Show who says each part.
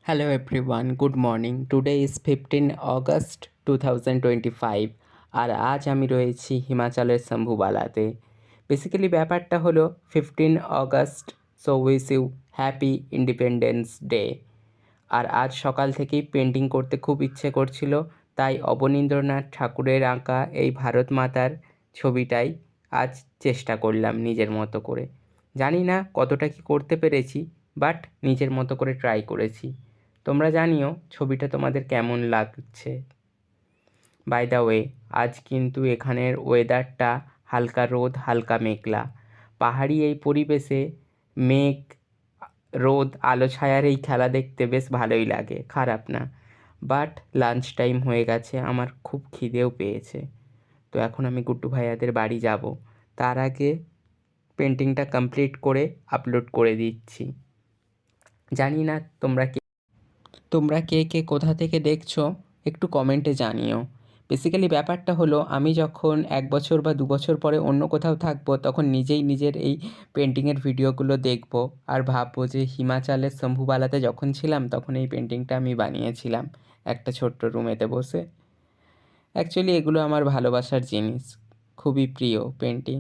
Speaker 1: Hello everyone, good morning. Today is 15 August 2025 আর আজ আমি রয়েছি হিমাচলের শম্ভুবালাতে। বেসিক্যালি ব্যাপারটা হলো 15 August, so wish you happy independence day. আর আজ সকাল থেকেই পেন্টিং করতে খুব ইচ্ছে করছিল, তাই অবনীন্দ্রনাথ ঠাকুরের আঁকা এই ভারত মাতার ছবিটাই আজ চেষ্টা করলাম নিজের মতো করে। জানি না কতটা কি করতে পেরেছি, বাট নিজের মতো করে ট্রাই করেছি। তোমরা জানিও ছবিটা তোমাদের কেমন লাগছে। বাই দ্য ওয়ে, আজ কিন্তু এখানের ওয়েদারটা হালকা রোদ হালকা মেঘলা। পাহাড়ি এই পরিবেশে মেঘ রোদ আলো ছায়ার এই খেলা দেখতে বেশ ভালোই লাগে, খারাপ না। বাট লাঞ্চ টাইম হয়ে গেছে, আমার খুব খিদেও পেয়েছে। তো এখন আমি গুড্ডু ভাইয়াদের বাড়ি যাব। তার আগে পেন্টিংটা কমপ্লিট করে আপলোড করে দিচ্ছি। জানি না তোমরা কে কে কোথা থেকে দেখছো, একটু কমেন্টে জানিও। বেসিক্যালি ব্যাপারটা হলো, আমি যখন 1 বছর বা 2 বছর পরে অন্য কোথাও থাকবো, তখন নিজেই নিজের এই পেন্টিংয়ের ভিডিওগুলো দেখবো আর ভাববো যে হিমাচলের শম্ভুবালাতে যখন ছিলাম তখন এই পেন্টিংটা আমি বানিয়েছিলাম একটা ছোট্ট রুমেতে বসে। অ্যাকচুয়ালি এগুলো আমার ভালোবাসার জিনিস, খুবই প্রিয় পেন্টিং।